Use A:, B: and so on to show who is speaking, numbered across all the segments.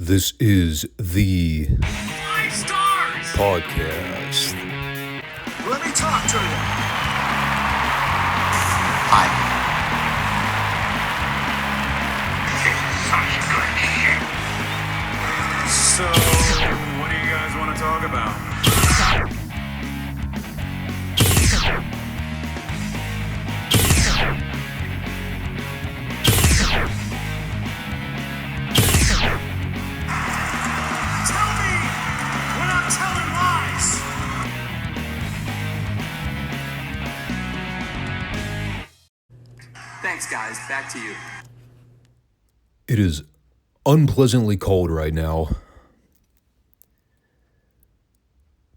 A: This is the
B: 5 stars!
A: podcast.
B: Let me talk to you.
C: Hi.
B: So, what do you guys want to talk about? Tell me when I'm telling lies.
C: Thanks, guys. Back to you.
A: It is unpleasantly cold right now.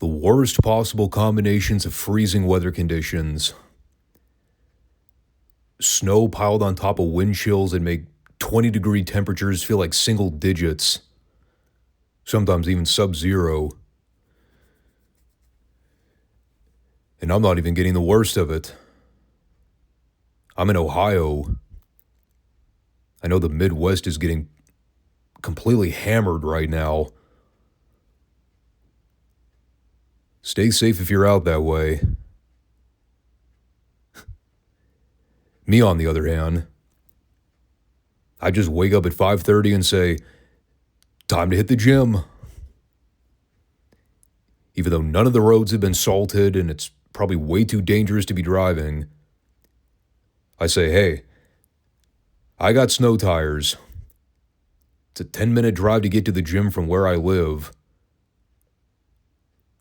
A: The worst possible combinations of freezing weather conditions. Snow piled on top of wind chills that make 20-degree temperatures feel like single digits. Sometimes even sub-zero. And I'm not even getting the worst of it. I'm in Ohio. I know the Midwest is getting completely hammered right now. Stay safe if you're out that way. Me, on the other hand, I just wake up at 5:30 and say, time to hit the gym. Even though none of the roads have been salted and it's probably way too dangerous to be driving, I say, hey, I got snow tires. It's a 10-minute drive to get to the gym from where I live.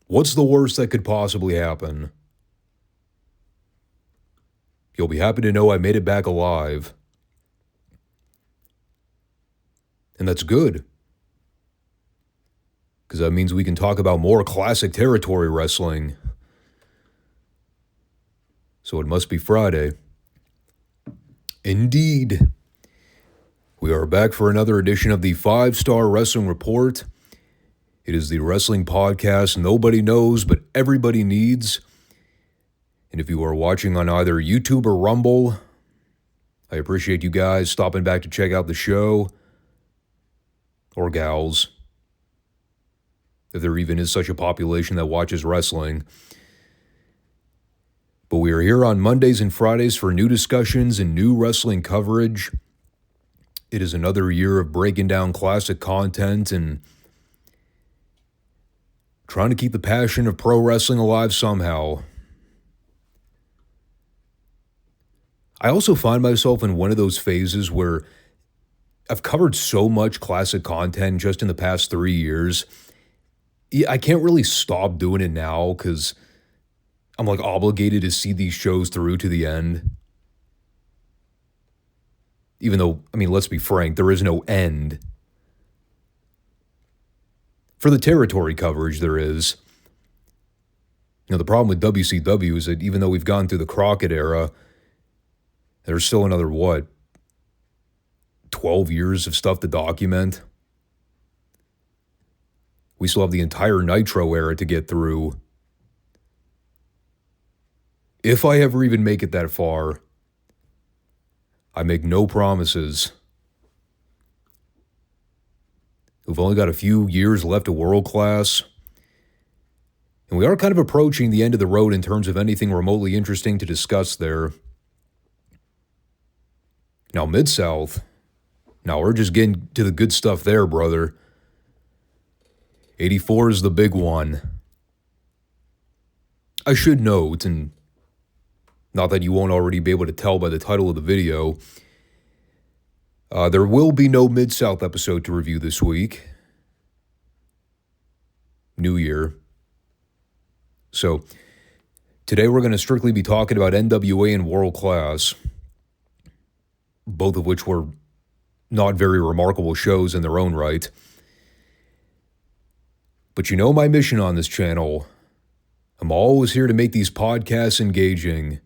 A: What's the worst that could possibly happen? You'll be happy to know I made it back alive. And that's good. Because that means we can talk about more classic territory wrestling. So it must be Friday. Indeed. We are back for another edition of the 5-Star Wrestling Report. It is the wrestling podcast nobody knows but everybody needs. And if you are watching on either YouTube or Rumble, I appreciate you guys stopping back to check out the show. Or gals. If there even is such a population that watches wrestling. But we are here on Mondays and Fridays for new discussions and new wrestling coverage. It is another year of breaking down classic content and trying to keep the passion of pro wrestling alive somehow. I also find myself in one of those phases where I've covered so much classic content just in the past 3 years. I can't really stop doing it now because I'm like obligated to see these shows through to the end. Even though, I mean, let's be frank, there is no end. For the territory coverage, there is. You know, the problem with WCW is that even though we've gone through the Crockett era, there's still another, 12 years of stuff to document? We still have the entire Nitro era to get through. If I ever even make it that far, I make no promises. We've only got a few years left of World Class. And we are kind of approaching the end of the road in terms of anything remotely interesting to discuss there. Now, Mid-South, now we're just getting to the good stuff there, brother. 84 is the big one. I should note, and not that you won't already be able to tell by the title of the video, there will be no Mid-South episode to review this week. New Year. So, today we're going to strictly be talking about NWA and World Class, both of which were not very remarkable shows in their own right. But you know my mission on this channel. I'm always here to make these podcasts engaging,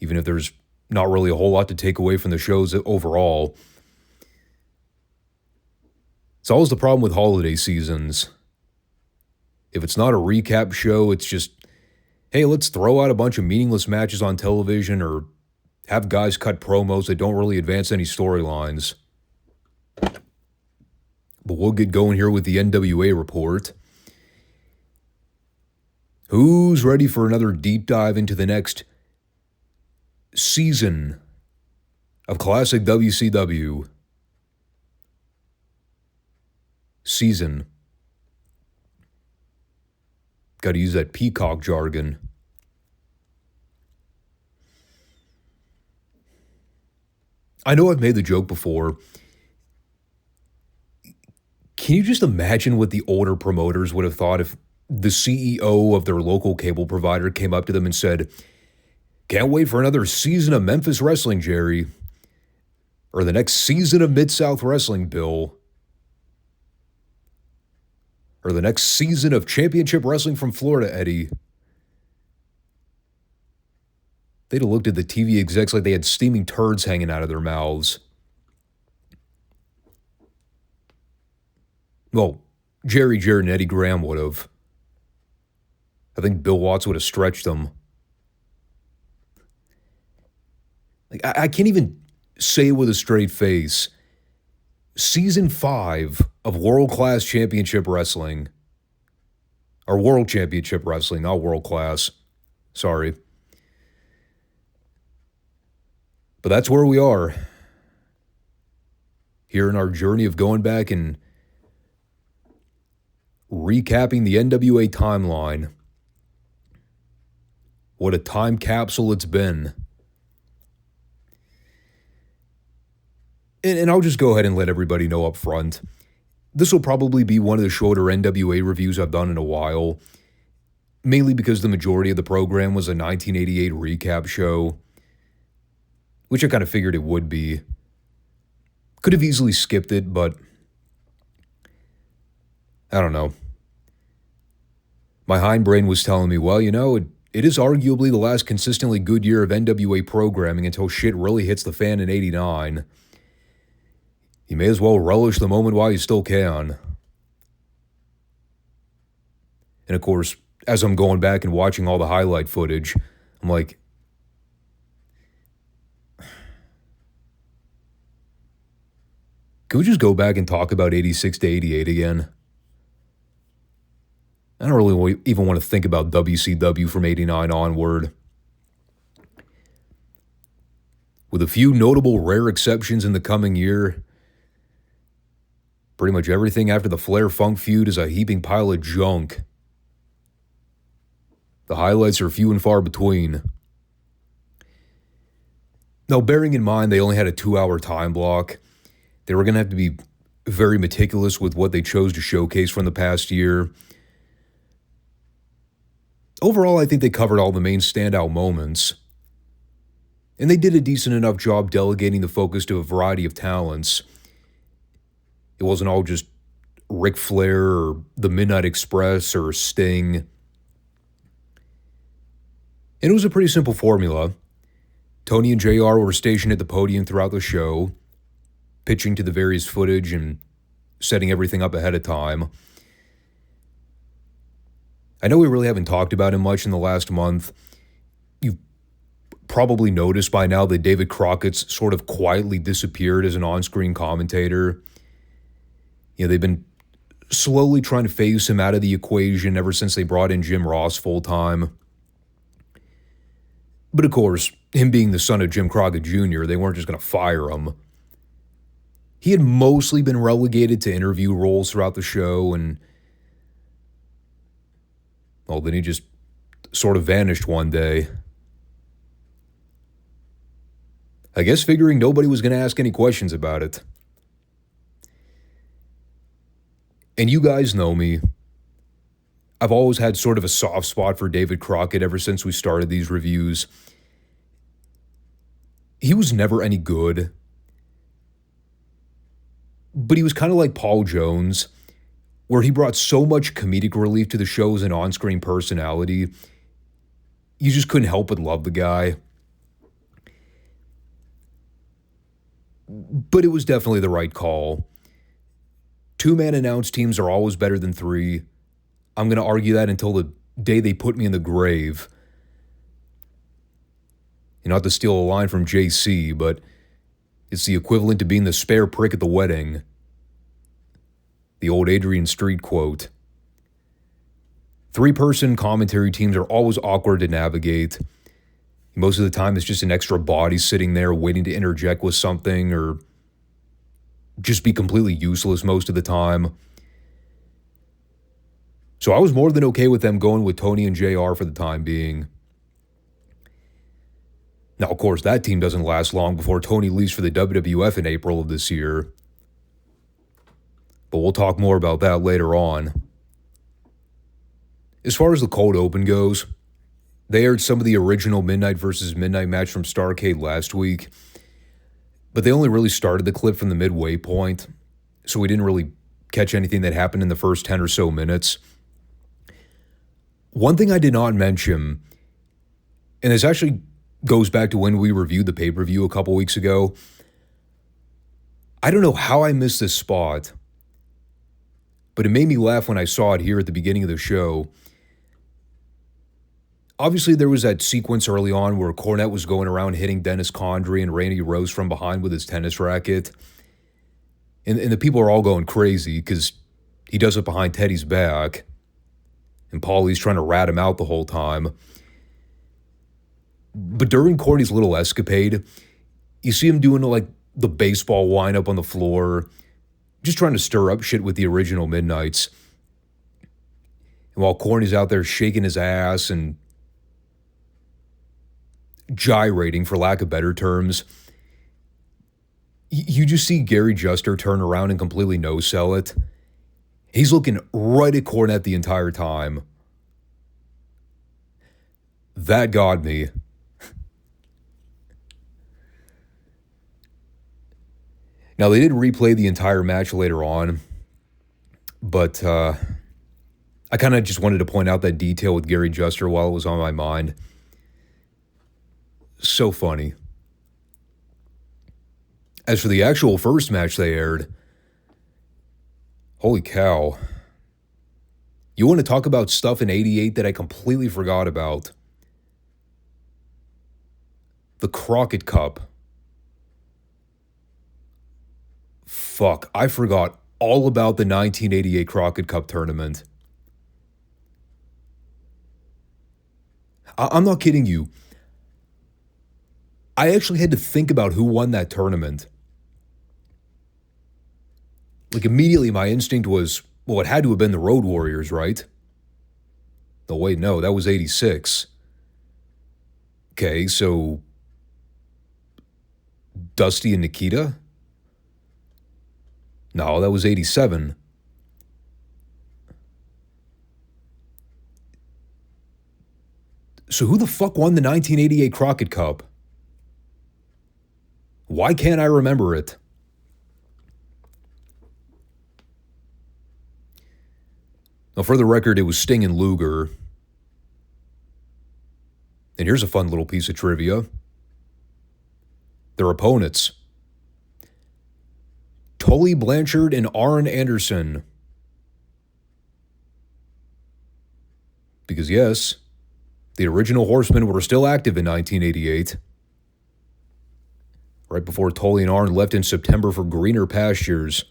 A: even if there's not really a whole lot to take away from the shows overall. It's always the problem with holiday seasons. If it's not a recap show, it's just, hey, let's throw out a bunch of meaningless matches on television or have guys cut promos that don't really advance any storylines. But we'll get going here with the NWA report. Who's ready for another deep dive into the next season of Classic WCW? Season. Got to use that Peacock jargon. I know I've made the joke before. Can you just imagine what the older promoters would have thought if the CEO of their local cable provider came up to them and said, "Can't wait for another season of Memphis Wrestling, Jerry," or the next season of Mid-South Wrestling, Bill, or the next season of Championship Wrestling from Florida, Eddie. They'd have looked at the TV execs like they had steaming turds hanging out of their mouths. Well, Jerry Jarrett and Eddie Graham would have. I think Bill Watts would have stretched them. Like, I can't even say it with a straight face. Season 5 of World Class Championship Wrestling. Or World Championship Wrestling, not World Class. Sorry. But that's where we are. Here in our journey of going back and recapping the NWA timeline. What a time capsule it's been. And I'll just go ahead and let everybody know up front. This will probably be one of the shorter NWA reviews I've done in a while. Mainly because the majority of the program was a 1988 recap show. Which I kind of figured it would be. Could have easily skipped it, but I don't know. My hindbrain was telling me, well, you know, it is arguably the last consistently good year of NWA programming until shit really hits the fan in 89. You may as well relish the moment while you still can. And of course, as I'm going back and watching all the highlight footage, I'm like, can we just go back and talk about 86 to 88 again? I don't really even want to think about WCW from 89 onward. With a few notable rare exceptions in the coming year, pretty much everything after the Flair Funk feud is a heaping pile of junk. The highlights are few and far between. Now, bearing in mind they only had a 2-hour time block, they were going to have to be very meticulous with what they chose to showcase from the past year. Overall, I think they covered all the main standout moments. And they did a decent enough job delegating the focus to a variety of talents. It wasn't all just Ric Flair or the Midnight Express or Sting. And it was a pretty simple formula. Tony and JR were stationed at the podium throughout the show, pitching to the various footage and setting everything up ahead of time. I know we really haven't talked about him much in the last month. You've probably noticed by now that David Crockett's sort of quietly disappeared as an on-screen commentator. You know, they've been slowly trying to phase him out of the equation ever since they brought in Jim Ross full-time. But of course, him being the son of Jim Crockett Jr., they weren't just going to fire him. He had mostly been relegated to interview roles throughout the show, and well, then he just sort of vanished one day. I guess figuring nobody was going to ask any questions about it. And you guys know me. I've always had sort of a soft spot for David Crockett ever since we started these reviews. He was never any good. But he was kind of like Paul Jones, where he brought so much comedic relief to the show as an on-screen personality. You just couldn't help but love the guy. But it was definitely the right call. 2-man announced teams are always better than 3. I'm going to argue that until the day they put me in the grave. You know, not to steal a line from JC, but it's the equivalent to being the spare prick at the wedding. The old Adrian Street quote. Three-person commentary teams are always awkward to navigate. Most of the time, it's just an extra body sitting there waiting to interject with something or just be completely useless most of the time. So I was more than okay with them going with Tony and JR for the time being. Now, of course, that team doesn't last long before Tony leaves for the WWF in April of this year. But we'll talk more about that later on. As far as the cold open goes, they aired some of the original Midnight vs. Midnight match from Starrcade last week, but they only really started the clip from the midway point, so we didn't really catch anything that happened in the first 10 or so minutes. One thing I did not mention, and this actually goes back to when we reviewed the pay-per-view a couple weeks ago. I don't know how I missed this spot, but it made me laugh when I saw it here at the beginning of the show. Obviously, there was that sequence early on where Cornette was going around hitting Dennis Condrey and Randy Rose from behind with his tennis racket. And the people are all going crazy because he does it behind Teddy's back. And Paulie's trying to rat him out the whole time. But during Corny's little escapade, you see him doing like the baseball wind-up on the floor, just trying to stir up shit with the original Midnights. And while Corny's out there shaking his ass and gyrating, for lack of better terms, you just see Gary Juster turn around and completely no-sell it. He's looking right at Cornette the entire time. That got me. Now, they did replay the entire match later on, but I kind of just wanted to point out that detail with Gary Juster while it was on my mind. So funny. As for the actual first match they aired, holy cow. You want to talk about stuff in '88 that I completely forgot about? The Crockett Cup. Fuck, I forgot all about the 1988 Crockett Cup tournament. I'm not kidding you. I actually had to think about who won that tournament. Like, immediately my instinct was, well, it had to have been the Road Warriors, right? No, wait, no, that was 86. Okay, so Dusty and Nikita? No, that was 87. So who the fuck won the 1988 Crockett Cup? Why can't I remember it? Now, for the record, it was Sting and Luger. And here's a fun little piece of trivia. Their opponents: Tully Blanchard and Arn Anderson. Because yes, the original Horsemen were still active in 1988. Right before Tully and Arn left in September for greener pastures.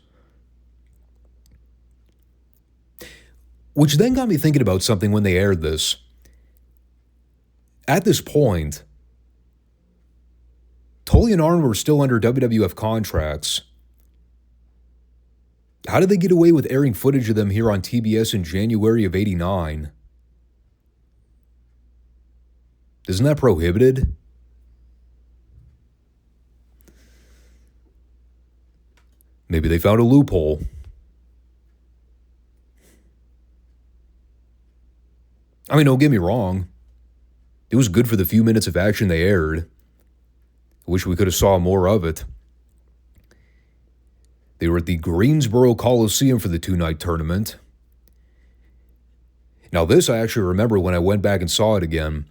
A: Which then got me thinking about something when they aired this. At this point, Tully and Arn were still under WWF contracts. How did they get away with airing footage of them here on TBS in January of '89? Isn't that prohibited? Maybe they found a loophole. I mean, don't get me wrong. It was good for the few minutes of action they aired. I wish we could have saw more of it. They were at the Greensboro Coliseum for the two-night tournament. Now this I actually remember when I went back and saw it again.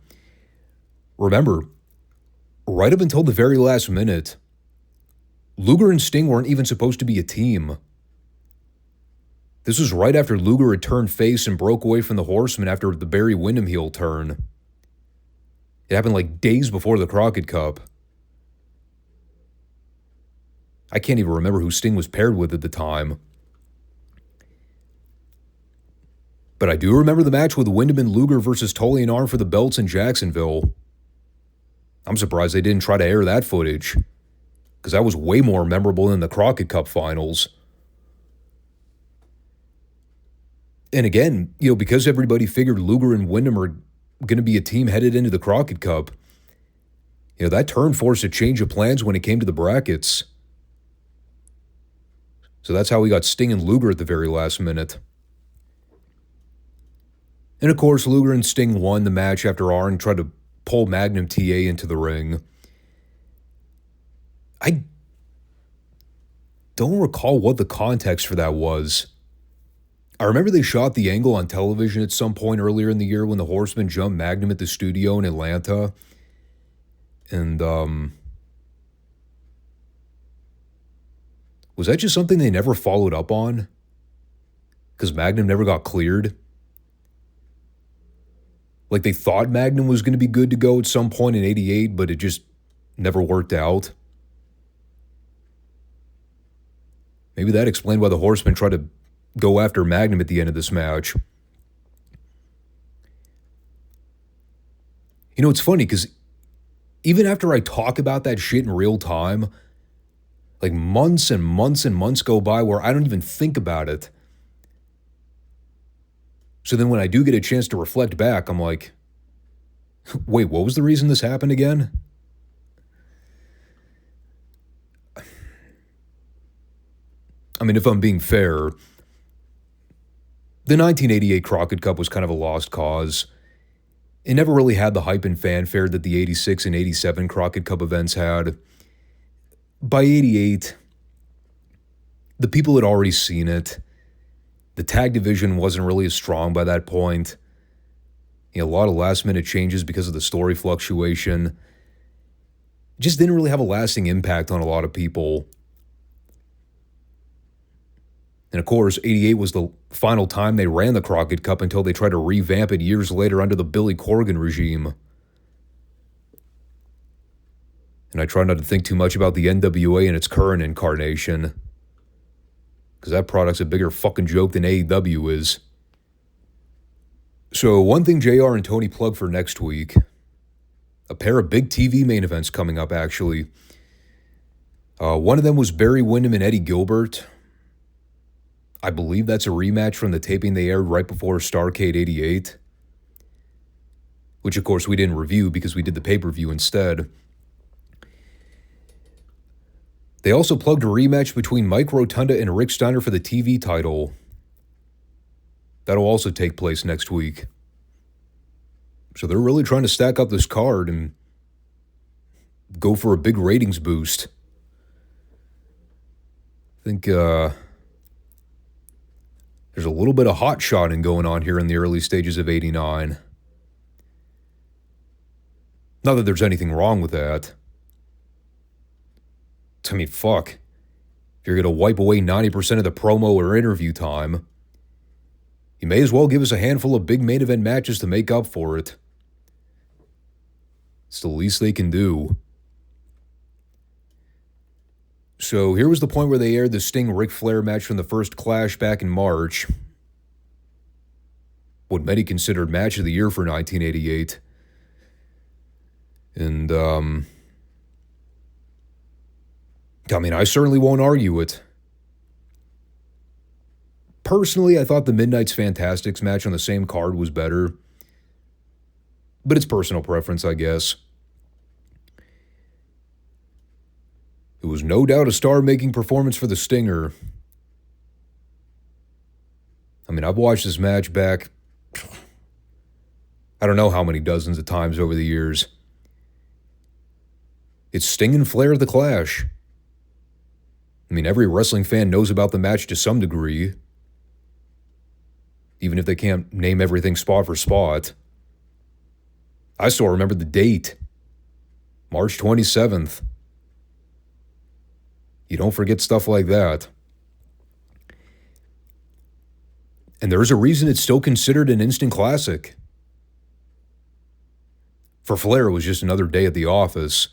A: Remember, right up until the very last minute, Luger and Sting weren't even supposed to be a team. This was right after Luger had turned face and broke away from the Horsemen after the Barry Windham heel turn. It happened like days before the Crockett Cup. I can't even remember who Sting was paired with at the time. But I do remember the match with Wyndham and Luger versus Tully and Arn for the belts in Jacksonville. I'm surprised they didn't try to air that footage, because that was way more memorable than the Crockett Cup finals. And again, because everybody figured Luger and Wyndham are going to be a team headed into the Crockett Cup, that turn forced a change of plans when it came to the brackets. So that's how we got Sting and Luger at the very last minute. And of course, Luger and Sting won the match after Arn tried to pull Magnum TA into the ring. I don't recall what the context for that was. I remember they shot the angle on television at some point earlier in the year when the Horsemen jumped Magnum at the studio in Atlanta. And, was that just something they never followed up on? Because Magnum never got cleared? Like they thought Magnum was going to be good to go at some point in 88, but it just never worked out. Maybe that explained why the Horsemen tried to go after Magnum at the end of this match. It's funny because even after I talk about that shit in real time, like months and months and months go by where I don't even think about it. So then when I do get a chance to reflect back, I'm like, wait, what was the reason this happened again? I mean, if I'm being fair, the 1988 Crockett Cup was kind of a lost cause. It never really had the hype and fanfare that the 86 and 87 Crockett Cup events had. By 88, the people had already seen it. The tag division wasn't really as strong by that point. A lot of last-minute changes because of the story fluctuation. It just didn't really have a lasting impact on a lot of people. And of course, 88 was the final time they ran the Crockett Cup until they tried to revamp it years later under the Billy Corgan regime. And I try not to think too much about the NWA in its current incarnation, because that product's a bigger fucking joke than AEW is. So one thing JR and Tony plug for next week, a pair of big TV main events coming up actually. One of them was Barry Windham and Eddie Gilbert. I believe that's a rematch from the taping they aired right before Starrcade 88. Which of course we didn't review because we did the pay-per-view instead. They also plugged a rematch between Mike Rotunda and Rick Steiner for the TV title. That'll also take place next week. So they're really trying to stack up this card and go for a big ratings boost. I think there's a little bit of hot shotting going on here in the early stages of 89. Not that there's anything wrong with that. I mean, fuck. If you're going to wipe away 90% of the promo or interview time, you may as well give us a handful of big main event matches to make up for it. It's the least they can do. So here was the point where they aired the Sting-Ric Flair match from the first Clash back in March. What many considered match of the year for 1988. And, I mean, I certainly won't argue it. Personally, I thought the Midnight's Fantastics match on the same card was better. But it's personal preference, I guess. It was no doubt a star-making performance for the Stinger. I mean, I've watched this match back, I don't know how many dozens of times over the years. It's Sting and Flair at the Clash. I mean, every wrestling fan knows about the match to some degree, even if they can't name everything spot for spot. I still remember the date, March 27th. You don't forget stuff like that. And there's a reason it's still considered an instant classic. For Flair, it was just another day at the office.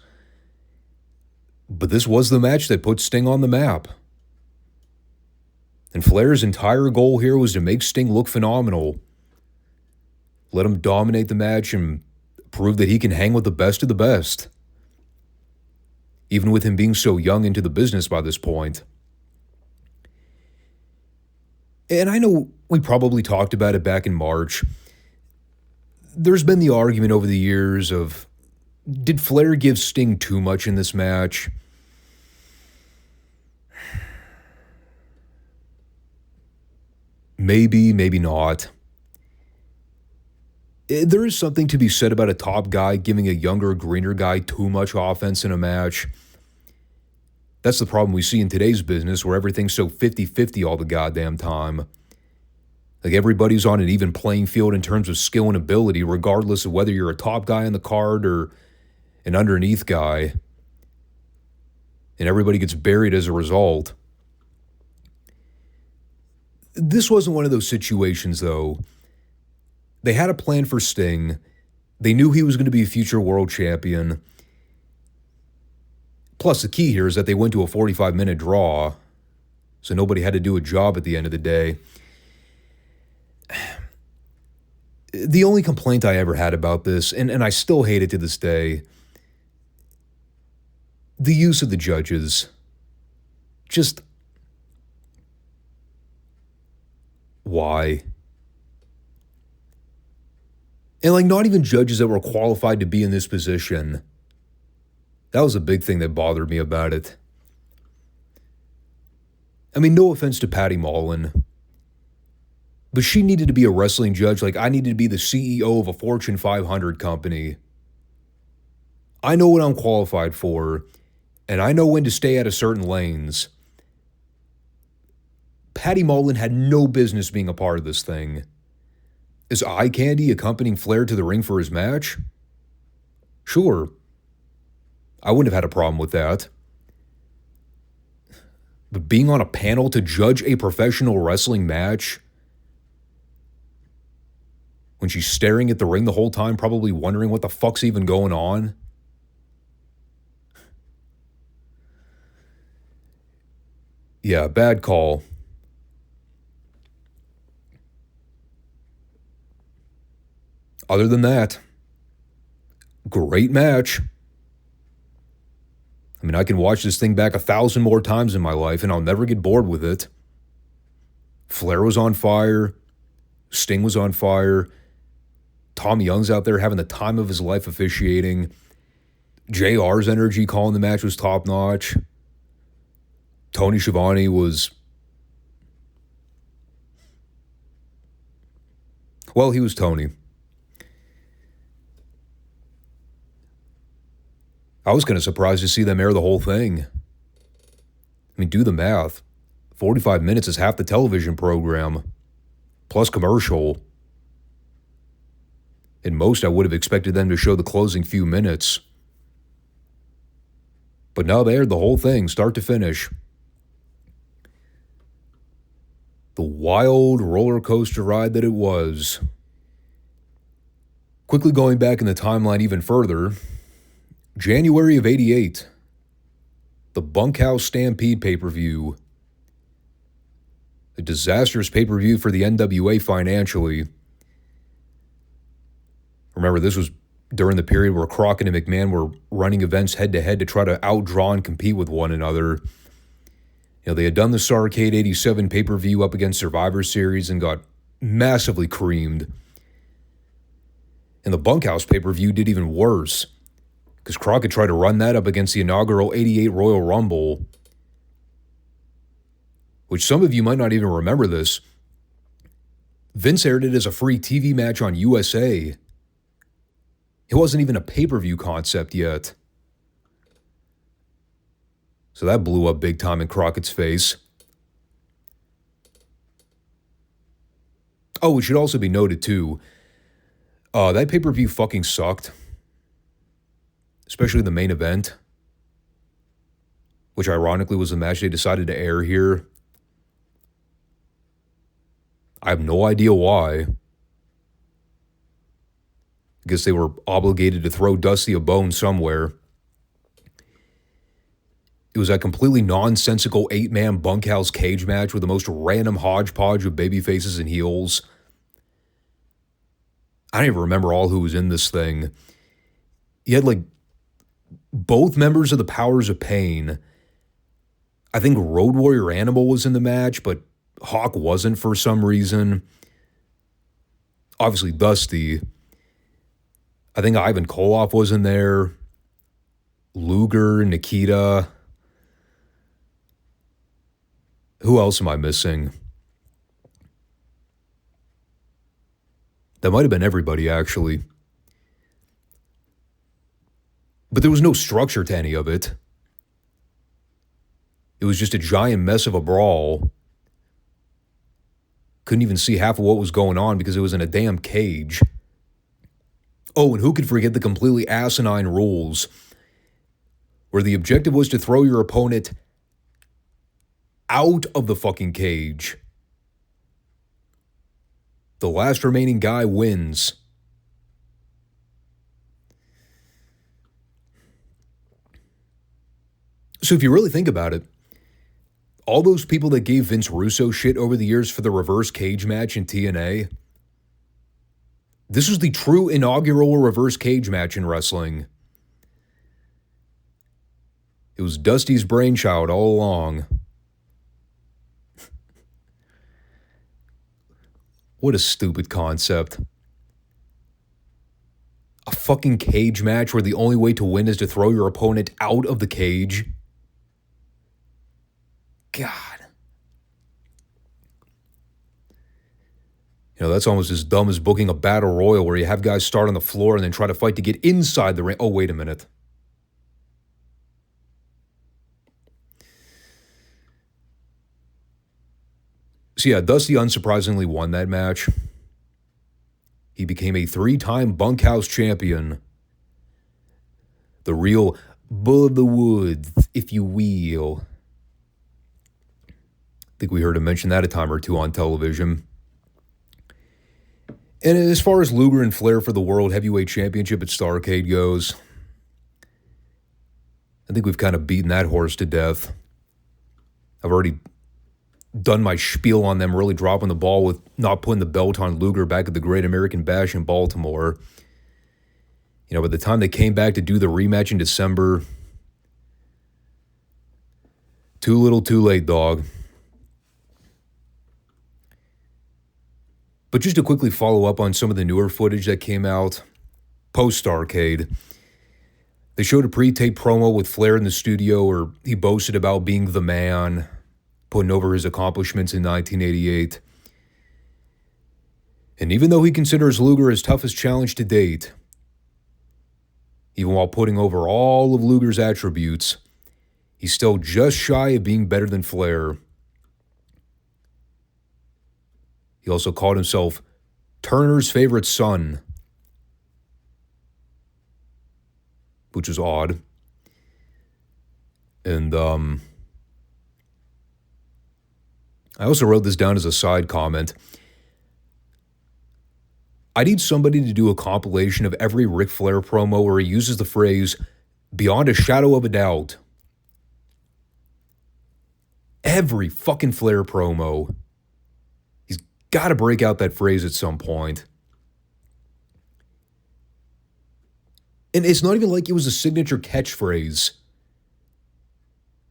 A: But this was the match that put Sting on the map. And Flair's entire goal here was to make Sting look phenomenal. Let him dominate the match and prove that he can hang with the best of the best. Even with him being so young into the business by this point. And I know we probably talked about it back in March. There's been the argument over the years of, did Flair give Sting too much in this match? Maybe, maybe not. There is something to be said about a top guy giving a younger, greener guy too much offense in a match. That's the problem we see in today's business, where everything's so 50-50 all the goddamn time. Like, everybody's on an even playing field in terms of skill and ability, regardless of whether you're a top guy on the card or an underneath guy. And everybody gets buried as a result. This wasn't one of those situations, though. They had a plan for Sting. They knew he was going to be a future world champion. Plus, the key here is that they went to a 45-minute draw, so nobody had to do a job at the end of the day. The only complaint I ever had about this, and I still hate it to this day, the use of the judges. Just, why? And like, not even judges that were qualified to be in this position. That was a big thing that bothered me about it. I mean, no offense to Patty Mullen, but she needed to be a wrestling judge like I needed to be the CEO of a Fortune 500 company. I know what I'm qualified for, and I know when to stay out of certain lanes. Patty Mullen had no business being a part of this thing. Is Eye Candy accompanying Flair to the ring for his match? Sure. I wouldn't have had a problem with that. But being on a panel to judge a professional wrestling match, when she's staring at the ring the whole time, probably wondering what the fuck's even going on. Yeah, bad call. Other than that, great match. I mean, I can watch this thing back 1,000 more times in my life and I'll never get bored with it. Flair was on fire. Sting was on fire. Tom Young's out there having the time of his life officiating. JR's energy calling the match was top-notch. Tony Schiavone was... well, he was Tony. I was kind of surprised to see them air the whole thing. I mean, do the math. 45 minutes is half the television program, plus commercial. At most, I would have expected them to show the closing few minutes. But now they aired the whole thing, start to finish. The wild roller coaster ride that it was. Quickly going back in the timeline even further, January of '88, the Bunkhouse Stampede pay-per-view. A disastrous pay-per-view for the NWA financially. Remember, this was during the period where Crockett and McMahon were running events head-to-head to try to outdraw and compete with one another. You know, they had done the Starrcade 87 pay-per-view up against Survivor Series and got massively creamed. And the Bunkhouse pay-per-view did even worse, because Crockett tried to run that up against the inaugural '88 Royal Rumble, which some of you might not even remember this. Vince aired it as a free TV match on USA. It wasn't even a pay-per-view concept yet. So that blew up big time in Crockett's face. Oh, it should also be noted too, that pay-per-view fucking sucked. Especially the main event, which ironically was the match they decided to air here. I have no idea why. I guess they were obligated to throw Dusty a bone somewhere. It was a completely nonsensical 8-man bunkhouse cage match with the most random hodgepodge of baby faces and heels. I don't even remember all who was in this thing. You had like both members of the Powers of Pain. I think Road Warrior Animal was in the match, but Hawk wasn't for some reason. Obviously Dusty. I think Ivan Koloff was in there. Luger, Nikita. Who else am I missing? That might have been everybody, actually. But there was no structure to any of it. It was just a giant mess of a brawl. Couldn't even see half of what was going on because it was in a damn cage. Oh, and who could forget the completely asinine rules where the objective was to throw your opponent out of the fucking cage. The last remaining guy wins. So if you really think about it, all those people that gave Vince Russo shit over the years for the reverse cage match in TNA, this was the true inaugural reverse cage match in wrestling. It was Dusty's brainchild all along. What a stupid concept. A fucking cage match where the only way to win is to throw your opponent out of the cage. God. You know, that's almost as dumb as booking a battle royal where you have guys start on the floor and then try to fight to get inside the ring. Oh, wait a minute. So yeah, Dusty unsurprisingly won that match. He became a 3-time bunkhouse champion. The real bull of the woods, if you will. I think we heard him mention that a time or two on television. And as far as Luger and Flair for the World Heavyweight Championship at Starrcade goes, I think we've kind of beaten that horse to death. I've already done my spiel on them really dropping the ball with not putting the belt on Luger back at the Great American Bash in Baltimore. You know, by the time they came back to do the rematch in December, too little, too late, dog. But just to quickly follow up on some of the newer footage that came out post-Starrcade, they showed a pre-tape promo with Flair in the studio where he boasted about being the man, putting over his accomplishments in 1988. And even though he considers Luger his toughest challenge to date, even while putting over all of Luger's attributes, he's still just shy of being better than Flair. He also called himself Turner's favorite son, which is odd. And I also wrote this down as a side comment. I need somebody to do a compilation of every Ric Flair promo where he uses the phrase, beyond a shadow of a doubt. Every fucking Flair promo. He's got to break out that phrase at some point. And it's not even like it was a signature catchphrase.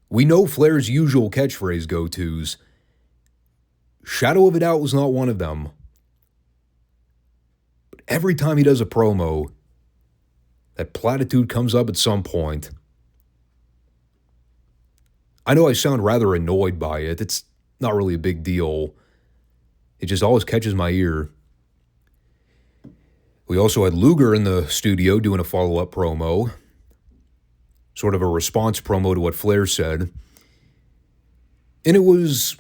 A: We know Flair's usual catchphrase go-tos. Shadow of a doubt was not one of them. But every time he does a promo, that platitude comes up at some point. I know I sound rather annoyed by it. It's not really a big deal. It just always catches my ear. We also had Luger in the studio doing a follow-up promo. Sort of a response promo to what Flair said. And it was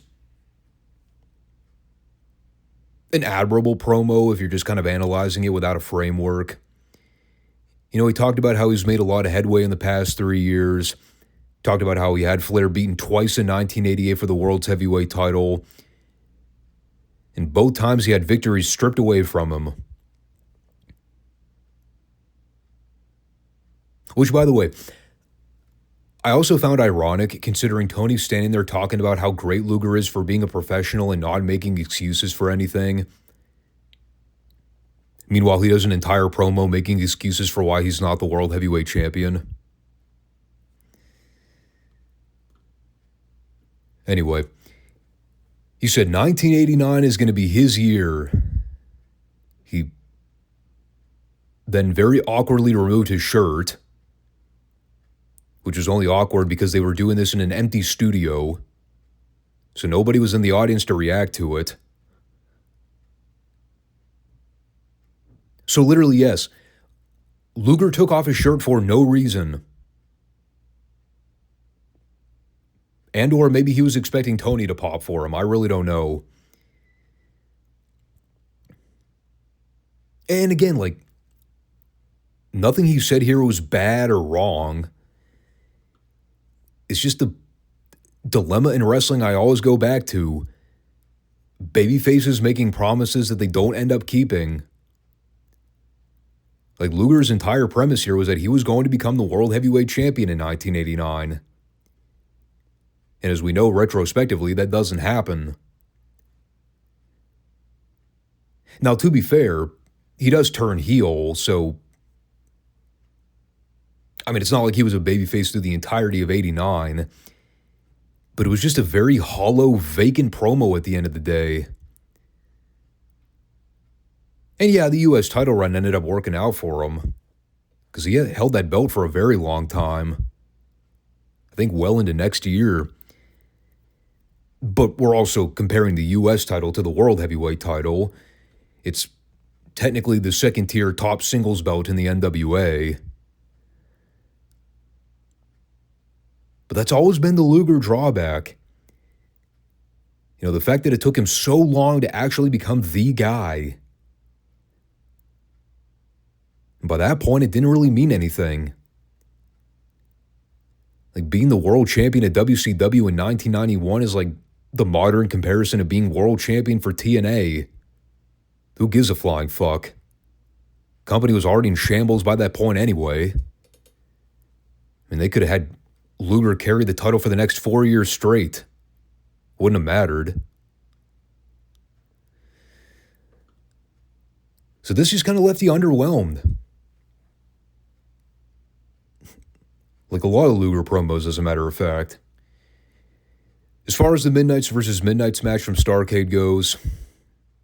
A: an admirable promo if you're just kind of analyzing it without a framework. You know, he talked about how he's made a lot of headway in the past 3 years. Talked about how he had Flair beaten twice in 1988 for the world's heavyweight title. And both times he had victories stripped away from him. Which, by the way, I also found ironic considering Tony's standing there talking about how great Luger is for being a professional and not making excuses for anything. Meanwhile, he does an entire promo making excuses for why he's not the World Heavyweight Champion. Anyway, he said 1989 is going to be his year. He then very awkwardly removed his shirt, which was only awkward because they were doing this in an empty studio, so nobody was in the audience to react to it. So literally, yes, Luger took off his shirt for no reason. And or maybe he was expecting Tony to pop for him. I really don't know. And again, like, nothing he said here was bad or wrong. It's just the dilemma in wrestling I always go back to. Babyfaces making promises that they don't end up keeping. Like, Luger's entire premise here was that he was going to become the World Heavyweight Champion in 1989. And as we know retrospectively, that doesn't happen. Now, to be fair, he does turn heel, so I mean, it's not like he was a babyface through the entirety of 89, but it was just a very hollow, vacant promo at the end of the day. And yeah, the U.S. title run ended up working out for him, because he had held that belt for a very long time. I think well into next year. But we're also comparing the U.S. title to the World Heavyweight title. It's technically the second-tier top singles belt in the NWA. But that's always been the Luger drawback. You know, the fact that it took him so long to actually become the guy. And by that point, it didn't really mean anything. Like, being the world champion at WCW in 1991 is like the modern comparison of being world champion for TNA. Who gives a flying fuck? Company was already in shambles by that point anyway. I mean, they could have had Luger carry the title for the next 4 years straight. Wouldn't have mattered. So this just kind of left you underwhelmed. Like a lot of Luger promos, as a matter of fact. As far as the Midnights versus Midnights match from Starrcade goes,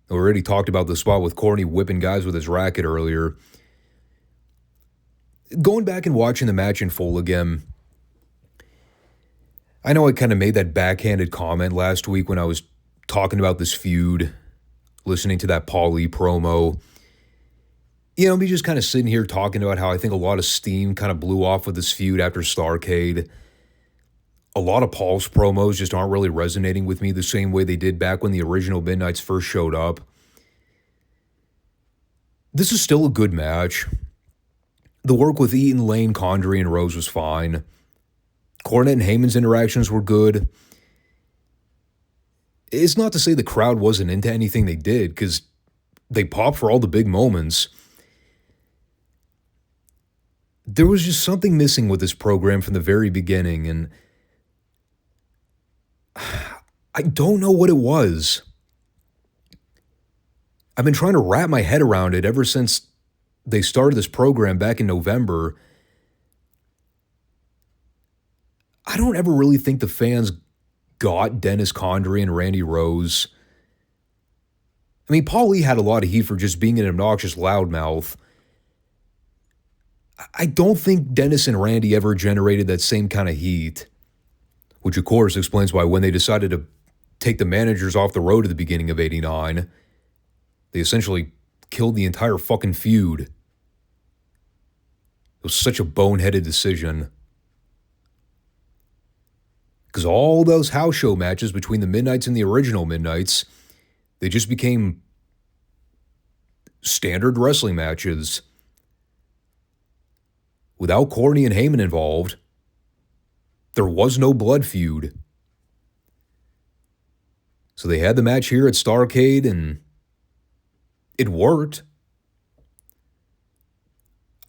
A: we already talked about the spot with Corny whipping guys with his racket earlier. Going back and watching the match in full again, I know I kind of made that backhanded comment last week when I was talking about this feud, listening to that Paul Lee promo. You know, me just kind of sitting here talking about how I think a lot of steam kind of blew off with this feud after Starrcade. A lot of Paul's promos just aren't really resonating with me the same way they did back when the original Midnights first showed up. This is still a good match. The work with Eaton, Lane, Condrey, and Rose was fine. Cornette and Heyman's interactions were good. It's not to say the crowd wasn't into anything they did, because they popped for all the big moments. There was just something missing with this program from the very beginning, and I don't know what it was. I've been trying to wrap my head around it ever since they started this program back in November. I don't ever really think the fans got Dennis Condrey and Randy Rose. I mean, Paul Lee had a lot of heat for just being an obnoxious loudmouth. I don't think Dennis and Randy ever generated that same kind of heat, which of course explains why when they decided to take the managers off the road at the beginning of 89, they essentially killed the entire fucking feud. It was such a boneheaded decision. Because all those house show matches between the Midnights and the original Midnights, they just became standard wrestling matches. Without Corny and Heyman involved, there was no blood feud. So they had the match here at Starrcade, and it worked.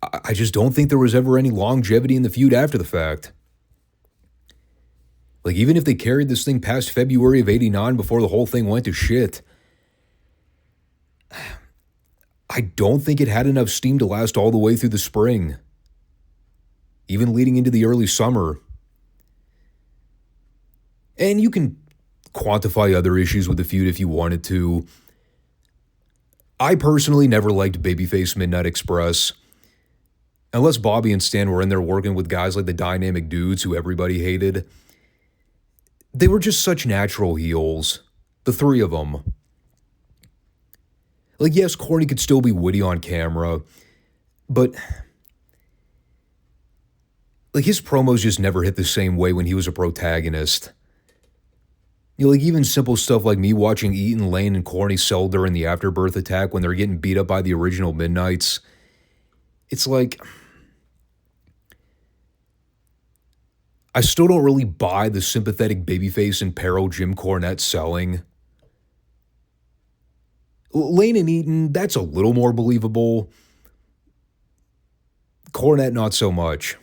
A: I just don't think there was ever any longevity in the feud after the fact. Like, even if they carried this thing past February of 89 before the whole thing went to shit, I don't think it had enough steam to last all the way through the spring, even leading into the early summer. And you can quantify other issues with the feud if you wanted to. I personally never liked Babyface Midnight Express. Unless Bobby and Stan were in there working with guys like the Dynamic Dudes who everybody hated. They were just such natural heels. The three of them. Like, yes, Corny could still be witty on camera, but like his promos just never hit the same way when he was a protagonist. You know, like even simple stuff like me watching Eaton, Lane, and Corny sell during the Afterbirth attack when they're getting beat up by the original Midnights. It's like, I still don't really buy the sympathetic babyface and peril Jim Cornette selling. Lane and Eaton, that's a little more believable. Cornette, not so much.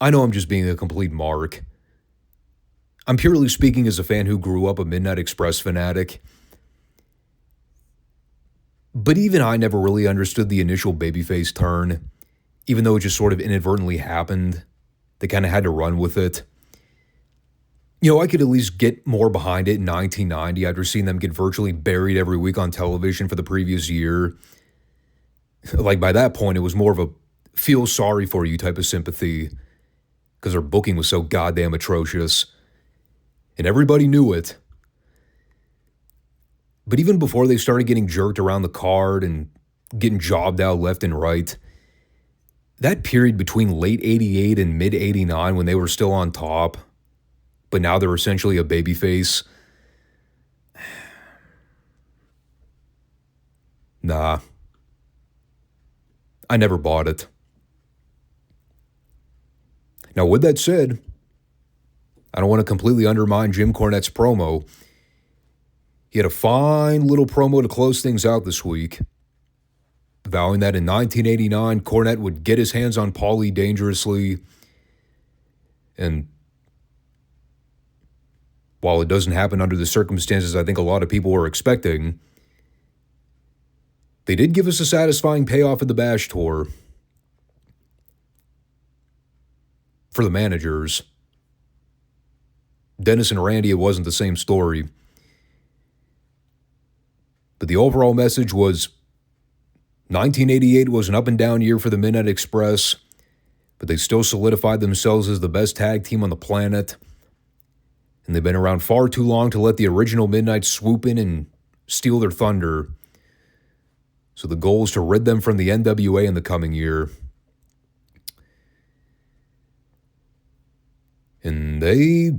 A: I know I'm just being a complete mark. I'm purely speaking as a fan who grew up a Midnight Express fanatic. But even I never really understood the initial babyface turn, even though it just sort of inadvertently happened. They kind of had to run with it. You know, I could at least get more behind it in 1990 after seeing them get virtually buried every week on television for the previous year. Like, by that point, it was more of a feel sorry for you type of sympathy because their booking was so goddamn atrocious. And everybody knew it. But even before they started getting jerked around the card and getting jobbed out left and right, that period between late 88 and mid 89 when they were still on top, but now they're essentially a babyface. Nah. I never bought it. Now, with that said, I don't want to completely undermine Jim Cornette's promo. He had a fine little promo to close things out this week, vowing that in 1989, Cornette would get his hands on Paulie dangerously. And while it doesn't happen under the circumstances I think a lot of people were expecting, they did give us a satisfying payoff at the Bash Tour. For the managers. Dennis and Randy, it wasn't the same story. But the overall message was 1988 was an up and down year for the Midnight Express, but they still solidified themselves as the best tag team on the planet. And they've been around far too long to let the original Midnight swoop in and steal their thunder. So the goal is to rid them from the NWA in the coming year. And they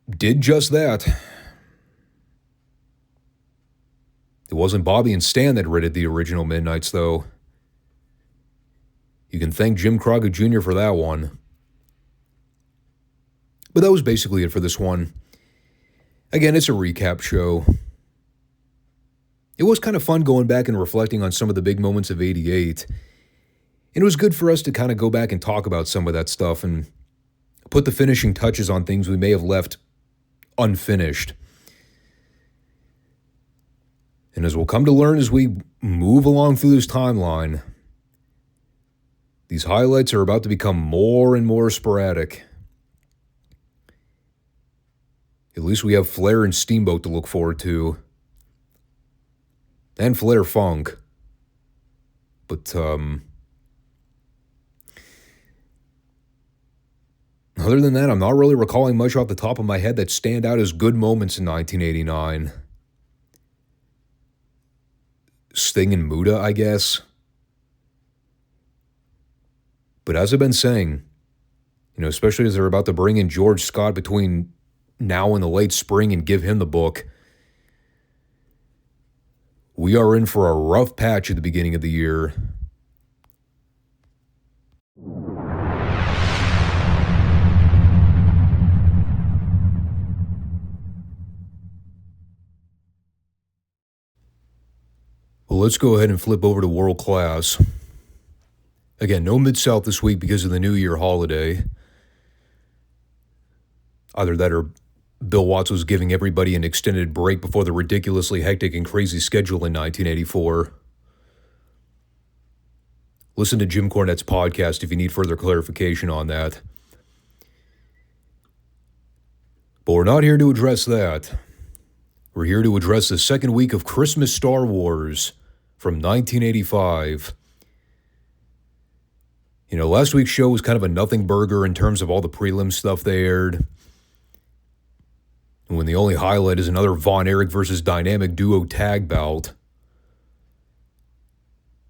A: did just that. It wasn't Bobby and Stan that ridded the original Midnights, though. You can thank Jim Crockett Jr. for that one. But that was basically it for this one. Again, it's a recap show. It was kind of fun going back and reflecting on some of the big moments of 88. And it was good for us to kind of go back and talk about some of that stuff and put the finishing touches on things we may have left unfinished. And as we'll come to learn as we move along through this timeline, these highlights are about to become more and more sporadic. At least we have Flair and Steamboat to look forward to. And Flair Funk. But, other than that, I'm not really recalling much off the top of my head that stand out as good moments in 1989. Sting and Muta, I guess. But as I've been saying, especially as they're about to bring in George Scott between now and the late spring and give him the book, we are in for a rough patch at the beginning of the year. Well, let's go ahead and flip over to World Class. Again, no Mid-South this week because of the New Year holiday. Either that or Bill Watts was giving everybody an extended break before the ridiculously hectic and crazy schedule in 1984. Listen to Jim Cornette's podcast if you need further clarification on that. But we're not here to address that. We're here to address the second week of Christmas Star Wars from 1985. You know, last week's show was kind of a nothing burger in terms of all the prelim stuff they aired. And when the only highlight is another Von Erich versus Dynamic Duo tag bout.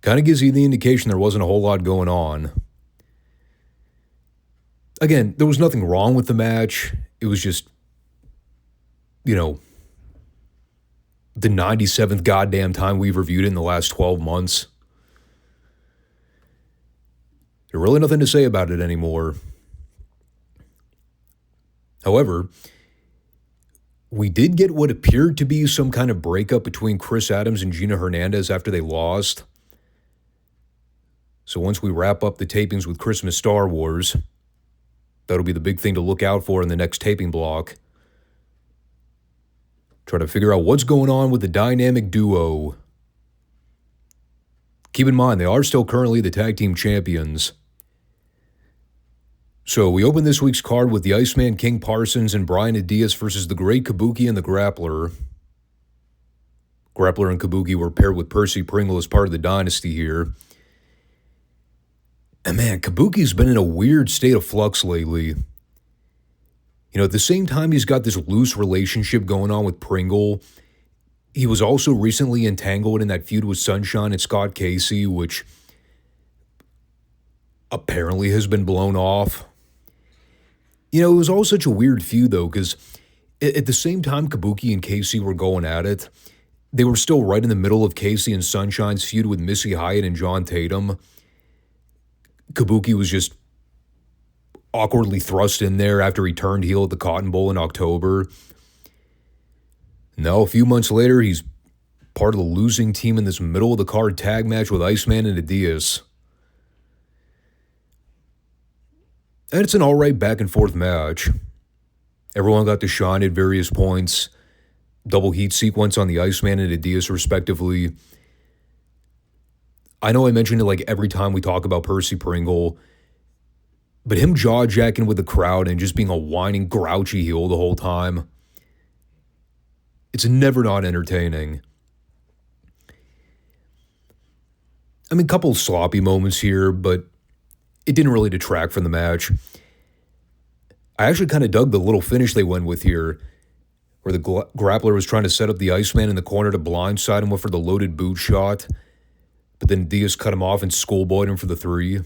A: Kind of gives you the indication there wasn't a whole lot going on. Again, there was nothing wrong with the match. It was just, you know, the 97th goddamn time we've reviewed it in the last 12 months. There's really nothing to say about it anymore. However, we did get what appeared to be some kind of breakup between Chris Adams and Gina Hernandez after they lost. So once we wrap up the tapings with Christmas Star Wars, that'll be the big thing to look out for in the next taping block. Try to figure out what's going on with the Dynamic Duo. Keep in mind, they are still currently the tag team champions. So we open this week's card with the Iceman King Parsons and Brian Adias versus the Great Kabuki and the Grappler. Grappler and Kabuki were paired with Percy Pringle as part of the dynasty here. And man, Kabuki's been in a weird state of flux lately. You know, at the same time he's got this loose relationship going on with Pringle, he was also recently entangled in that feud with Sunshine and Scott Casey, which apparently has been blown off. You know, it was all such a weird feud, though, because at the same time Kabuki and Casey were going at it, they were still right in the middle of Casey and Sunshine's feud with Missy Hyatt and John Tatum. Kabuki was just awkwardly thrust in there after he turned heel at the Cotton Bowl in October. Now, a few months later, he's part of the losing team in this middle-of-the-card tag match with Iceman and Adias. And it's an alright back-and-forth match. Everyone got to shine at various points. Double heat sequence on the Iceman and Adias, respectively. I know I mention it like every time we talk about Percy Pringle, but him jaw-jacking with the crowd and just being a whining, grouchy heel the whole time, it's never not entertaining. I mean, a couple sloppy moments here, but it didn't really detract from the match. I actually kind of dug the little finish they went with here, where the grappler was trying to set up the Iceman in the corner to blindside him for the loaded boot shot, but then Diaz cut him off and schoolboyed him for the 3.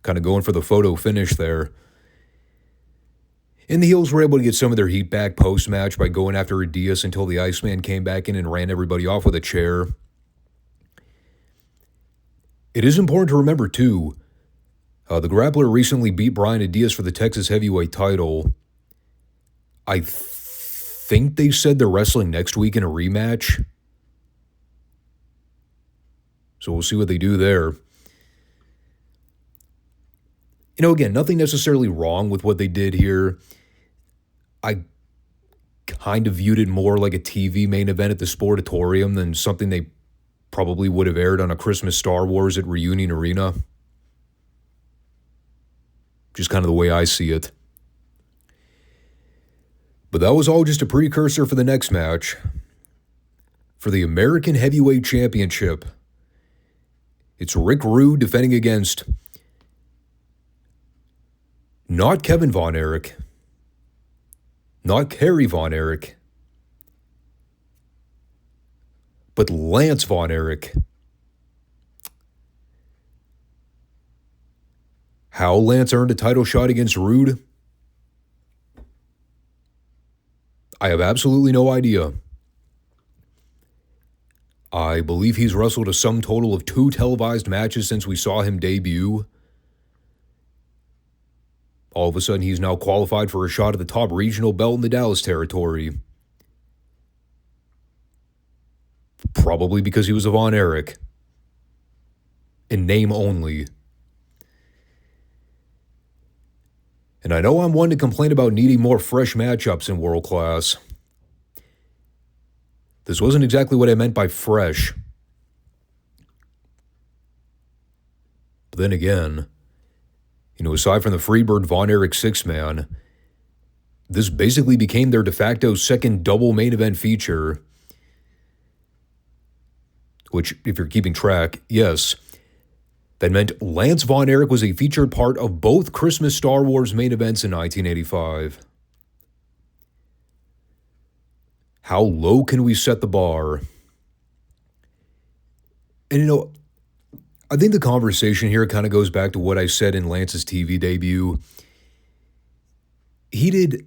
A: Kind of going for the photo finish there. And the heels were able to get some of their heat back post-match by going after Adias until the Iceman came back in and ran everybody off with a chair. It is important to remember, too, the grappler recently beat Brian Adias for the Texas Heavyweight title. I think they said they're wrestling next week in a rematch. So we'll see what they do there. You know, again, nothing necessarily wrong with what they did here. I kind of viewed it more like a TV main event at the Sportatorium than something they probably would have aired on a Christmas Star Wars at Reunion Arena. Just kind of the way I see it. But that was all just a precursor for the next match. For the American Heavyweight Championship, it's Rick Rude defending against not Kevin Von Erich, not Kerry Von Erich, but Lance Von Erich. How Lance earned a title shot against Rude, I have absolutely no idea. I believe he's wrestled a sum total of 2 televised matches since we saw him debut. All of a sudden, he's now qualified for a shot at the top regional belt in the Dallas territory. Probably because he was a Von Erich. In name only. And I know I'm one to complain about needing more fresh matchups in World Class. This wasn't exactly what I meant by fresh. But then again, aside from the Freebird Von Erich six-man, this basically became their de facto second double main event feature. Which, if you're keeping track, yes, that meant Lance Von Erich was a featured part of both Christmas Star Wars main events in 1985. How low can we set the bar? And I think the conversation here kind of goes back to what I said in Lance's TV debut. He did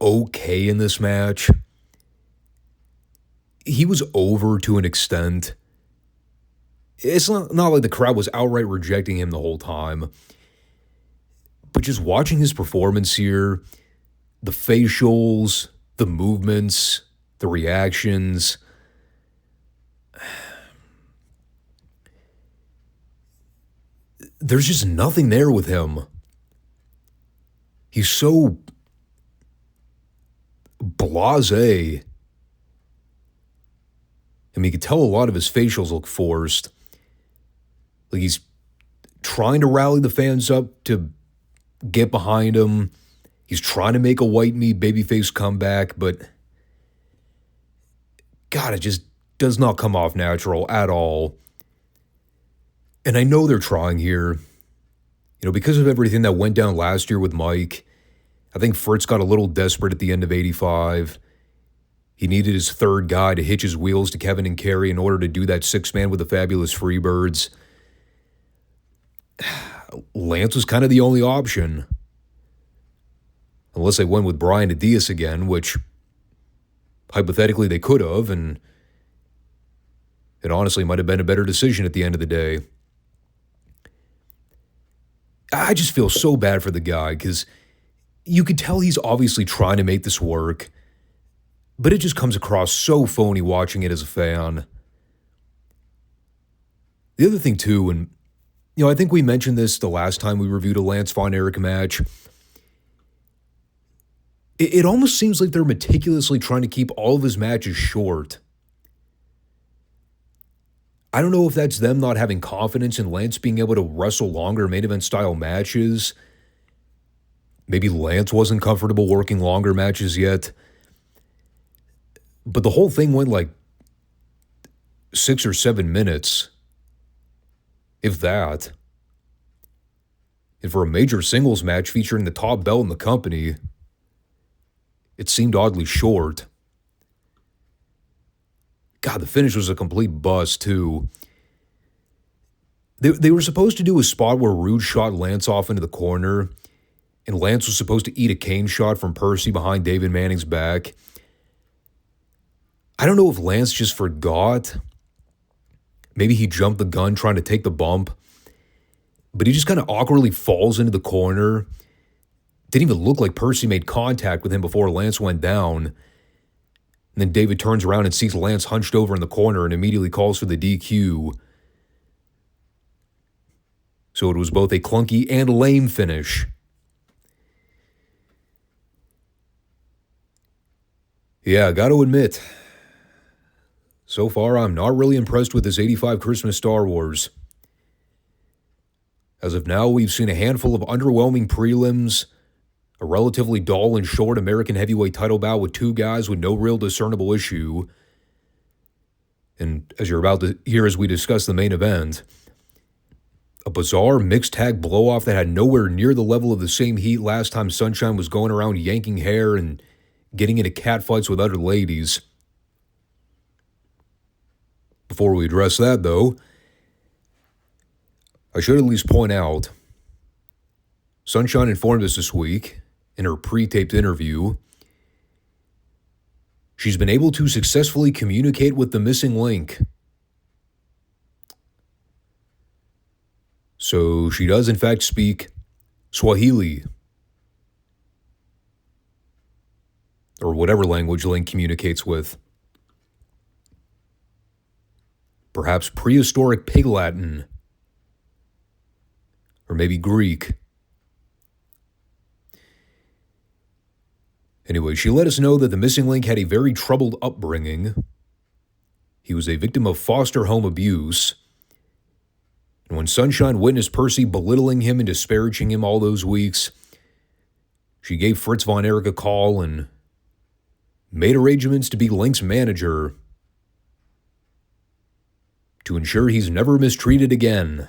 A: okay in this match. He was over to an extent. It's not like the crowd was outright rejecting him the whole time. But just watching his performance here, the facials, the movements, the reactions, there's just nothing there with him. He's so blasé. I mean, you could tell a lot of his facials look forced. Like he's trying to rally the fans up to get behind him. He's trying to make a white meat babyface comeback, but God, it just does not come off natural at all. And I know they're trying here. Because of everything that went down last year with Mike, I think Fritz got a little desperate at the end of 85. He needed his third guy to hitch his wheels to Kevin and Kerry in order to do that six-man with the fabulous Freebirds. Lance was kind of the only option. Unless they went with Brian Adias again, which hypothetically they could have, and it honestly might have been a better decision at the end of the day. I just feel so bad for the guy because you could tell he's obviously trying to make this work, but it just comes across so phony watching it as a fan. The other thing too, and I think we mentioned this the last time we reviewed a Lance Von Erich match, it almost seems like they're meticulously trying to keep all of his matches short. I don't know if that's them not having confidence in Lance being able to wrestle longer main event style matches. Maybe Lance wasn't comfortable working longer matches yet. But the whole thing went like 6 or 7 minutes, if that. And for a major singles match featuring the top belt in the company, it seemed oddly short. God, the finish was a complete bust, too. They were supposed to do a spot where Rude shot Lance off into the corner, and Lance was supposed to eat a cane shot from Percy behind David Manning's back. I don't know if Lance just forgot. Maybe he jumped the gun trying to take the bump, but he just kind of awkwardly falls into the corner. Didn't even look like Percy made contact with him before Lance went down. And then David turns around and sees Lance hunched over in the corner and immediately calls for the DQ. So it was both a clunky and lame finish. Yeah, I got to admit, so far I'm not really impressed with this 85 Christmas Star Wars. As of now, we've seen a handful of underwhelming prelims, a relatively dull and short American heavyweight title bout with two guys with no real discernible issue. And as you're about to hear as we discuss the main event, a bizarre mixed tag blow-off that had nowhere near the level of the same heat last time Sunshine was going around yanking hair and getting into catfights with other ladies. Before we address that, though, I should at least point out, Sunshine informed us this week, in her pre-taped interview, she's been able to successfully communicate with the missing link. So she does in fact speak Swahili, or whatever language Link communicates with. Perhaps prehistoric Pig Latin, or maybe Greek. Anyway, she let us know that the missing link had a very troubled upbringing. He was a victim of foster home abuse. And when Sunshine witnessed Percy belittling him and disparaging him all those weeks, she gave Fritz von Erich a call and made arrangements to be Link's manager to ensure he's never mistreated again.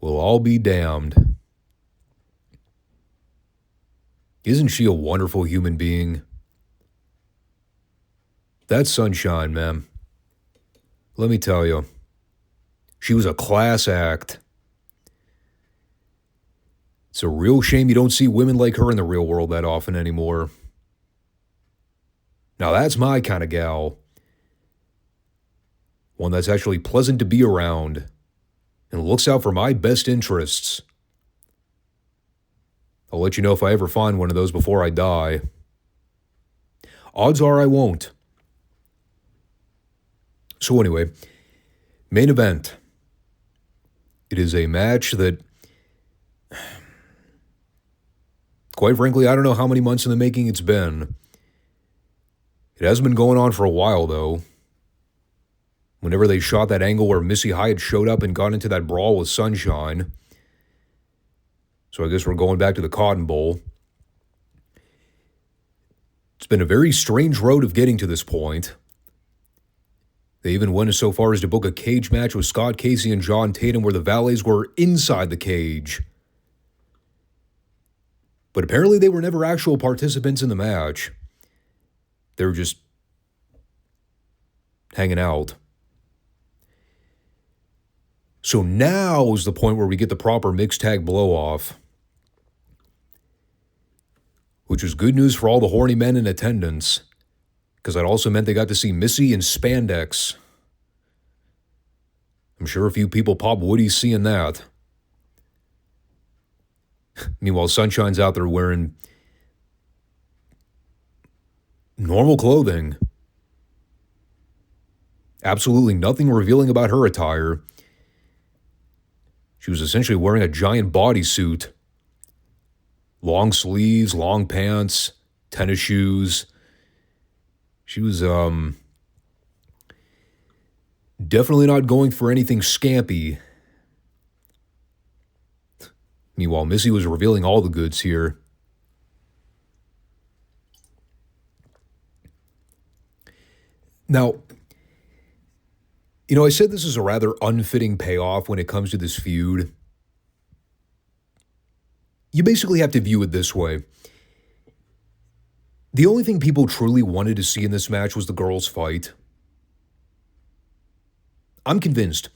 A: We'll all be damned. Isn't she a wonderful human being? That's Sunshine, man. Let me tell you, she was a class act. It's a real shame you don't see women like her in the real world that often anymore. Now that's my kind of gal. One that's actually pleasant to be around and looks out for my best interests. I'll let you know if I ever find one of those before I die. Odds are I won't. So anyway, main event. It is a match that, quite frankly, I don't know how many months in the making it's been. It hasn't been going on for a while, though. Whenever they shot that angle where Missy Hyatt showed up and got into that brawl with Sunshine. So I guess we're going back to the Cotton Bowl. It's been a very strange road of getting to this point. They even went so far as to book a cage match with Scott Casey and John Tatum where the valets were inside the cage. But apparently they were never actual participants in the match. They were just hanging out. So now is the point where we get the proper mixed tag blow-off. Which was good news for all the horny men in attendance. Because that also meant they got to see Missy in spandex. I'm sure a few people pop woodies seeing that. Meanwhile, Sunshine's out there wearing normal clothing. Absolutely nothing revealing about her attire. She was essentially wearing a giant bodysuit. Long sleeves, long pants, tennis shoes. She was definitely not going for anything scampy. Meanwhile, Missy was revealing all the goods here. Now, I said this is a rather unfitting payoff when it comes to this feud. You basically have to view it this way. The only thing people truly wanted to see in this match was the girls fight. I'm convinced.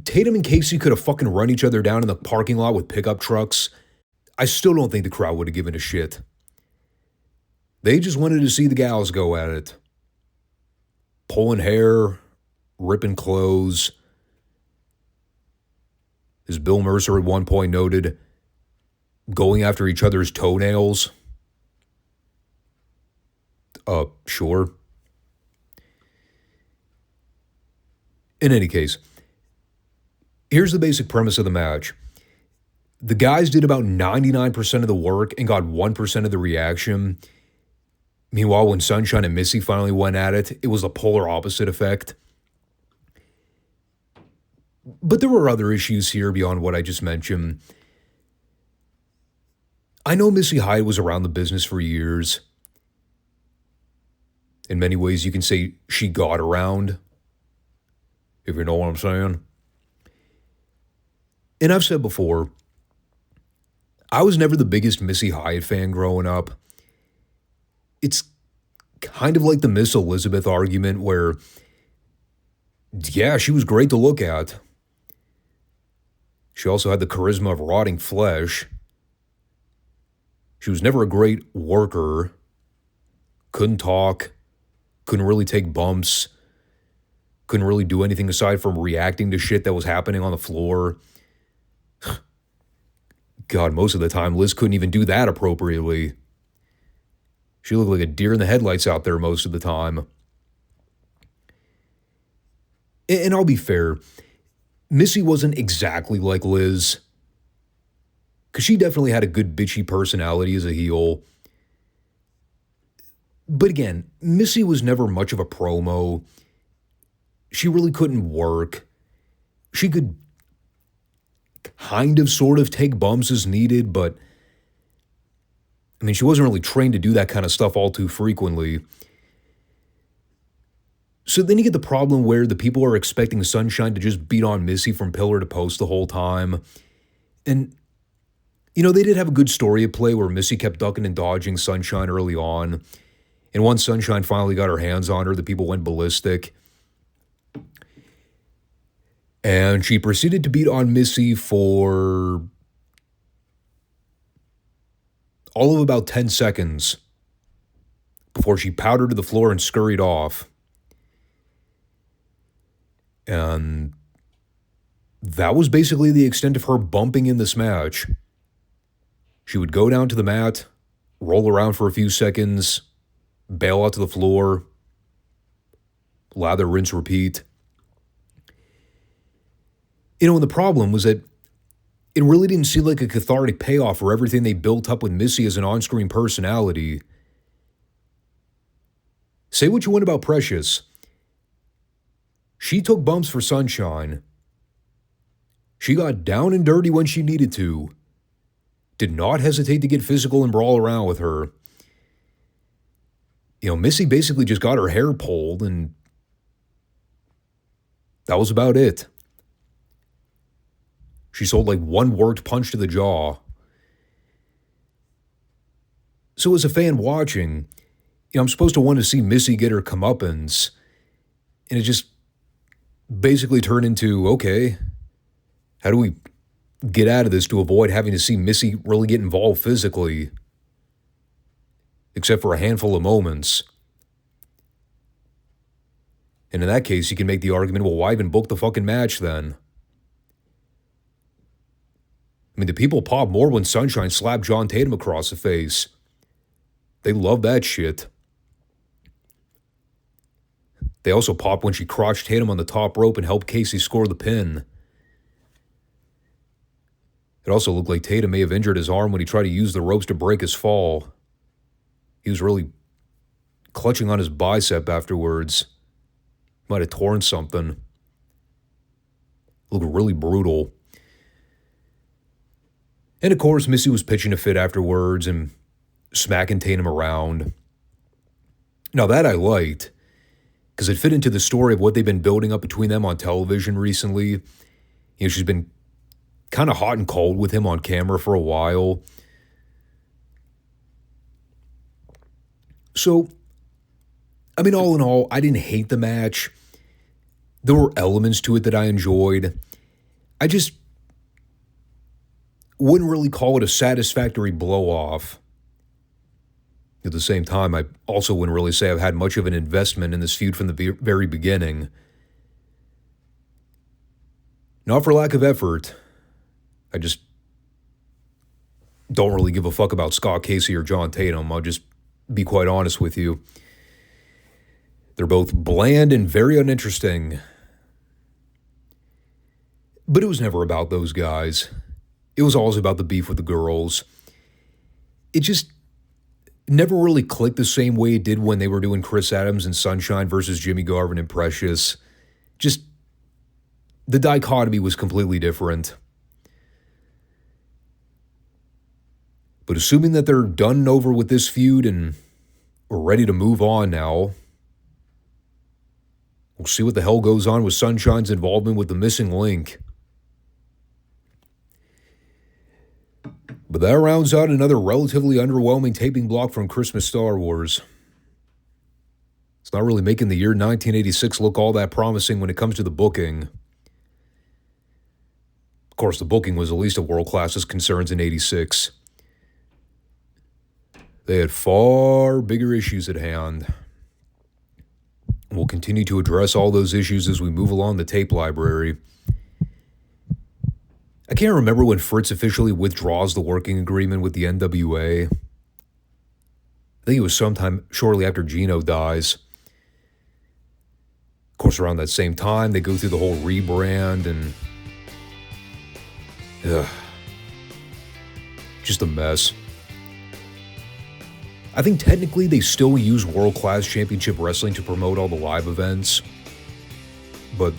A: Tatum and Casey could have fucking run each other down in the parking lot with pickup trucks. I still don't think the crowd would have given a shit. They just wanted to see the gals go at it. Pulling hair, ripping clothes. As Bill Mercer at one point noted, going after each other's toenails. Sure. In any case, here's the basic premise of the match. The guys did about 99% of the work and got 1% of the reaction. Meanwhile, when Sunshine and Missy finally went at it, it was a polar opposite effect. But there were other issues here beyond what I just mentioned. I know Missy Hyatt was around the business for years. In many ways, you can say she got around, if you know what I'm saying. And I've said before, I was never the biggest Missy Hyatt fan growing up. It's kind of like the Miss Elizabeth argument where, yeah, she was great to look at. She also had the charisma of rotting flesh. She was never a great worker. Couldn't talk. Couldn't really take bumps. Couldn't really do anything aside from reacting to shit that was happening on the floor. God, most of the time, Liz couldn't even do that appropriately. She looked like a deer in the headlights out there most of the time. And I'll be fair, Missy wasn't exactly like Liz. because she definitely had a good bitchy personality as a heel. But again, Missy was never much of a promo. She really couldn't work. She could kind of sort of take bumps as needed, but I mean, she wasn't really trained to do that kind of stuff all too frequently. So then you get the problem where the people are expecting Sunshine to just beat on Missy from pillar to post the whole time. And, you know, they did have a good story at play where Missy kept ducking and dodging Sunshine early on. And once Sunshine finally got her hands on her, the people went ballistic. And she proceeded to beat on Missy for all of about 10 seconds before she powdered to the floor and scurried off. And that was basically the extent of her bumping in this match. She would go down to the mat, roll around for a few seconds, bail out to the floor, lather, rinse, repeat. You know, and the problem was that it really didn't seem like a cathartic payoff for everything they built up with Missy as an on-screen personality. Say what you want about Precious. She took bumps for Sunshine. She got down and dirty when she needed to. Did not hesitate to get physical and brawl around with her. You know, Missy basically just got her hair pulled, and that was about it. She sold like one worked punch to the jaw. So as a fan watching, you know, I'm supposed to want to see Missy get her comeuppance, and it just basically turned into, okay, how do we get out of this to avoid having to see Missy really get involved physically? Except for a handful of moments. And in that case, you can make the argument, well, why even book the fucking match then? I mean, the people pop more when Sunshine slapped John Tatum across the face. They love that shit. They also popped when she crotched Tatum on the top rope and helped Casey score the pin. It also looked like Tatum may have injured his arm when he tried to use the ropes to break his fall. He was really clutching on his bicep afterwards. Might have torn something. Looked really brutal. And of course, Missy was pitching a fit afterwards and smacking Tatum around. Now that I liked, because it fit into the story of what they've been building up between them on television recently. You know, she's been kind of hot and cold with him on camera for a while. So, I mean, all in all, I didn't hate the match. There were elements to it that I enjoyed. I just wouldn't really call it a satisfactory blow-off. At the same time, I also wouldn't really say I've had much of an investment in this feud from the very beginning. Not for lack of effort. I just don't really give a fuck about Scott Casey or John Tatum. I'll just be quite honest with you. They're both bland and very uninteresting. But it was never about those guys. It was always about the beef with the girls. It just never really clicked the same way it did when they were doing Chris Adams and Sunshine versus Jimmy Garvin and Precious. Just, the dichotomy was completely different. But assuming that they're done and over with this feud and we're ready to move on now, we'll see what the hell goes on with Sunshine's involvement with the missing link. But that rounds out another relatively underwhelming taping block from Christmas Star Wars. It's not really making the year 1986 look all that promising when it comes to the booking. Of course, the booking was at least at world class as concerns in 86. They had far bigger issues at hand. We'll continue to address all those issues as we move along the tape library. I can't remember when Fritz officially withdraws the working agreement with the NWA. I think it was sometime shortly after Gino dies. Of course, around that same time, they go through the whole rebrand and... just a mess. I think technically they still use World Class Championship Wrestling to promote all the live events. But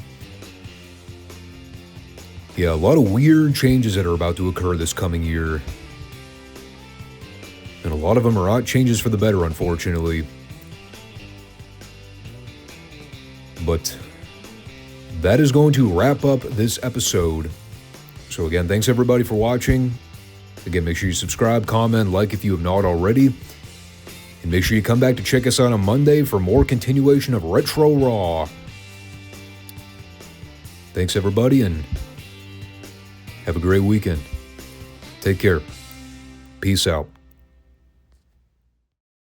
A: yeah, a lot of weird changes that are about to occur this coming year. And a lot of them are not changes for the better, unfortunately. But that is going to wrap up this episode. So again, thanks everybody for watching. Again, make sure you subscribe, comment, like if you have not already. And make sure you come back to check us out on Monday for more continuation of Retro Raw. Thanks everybody, and have a great weekend. Take care. Peace out.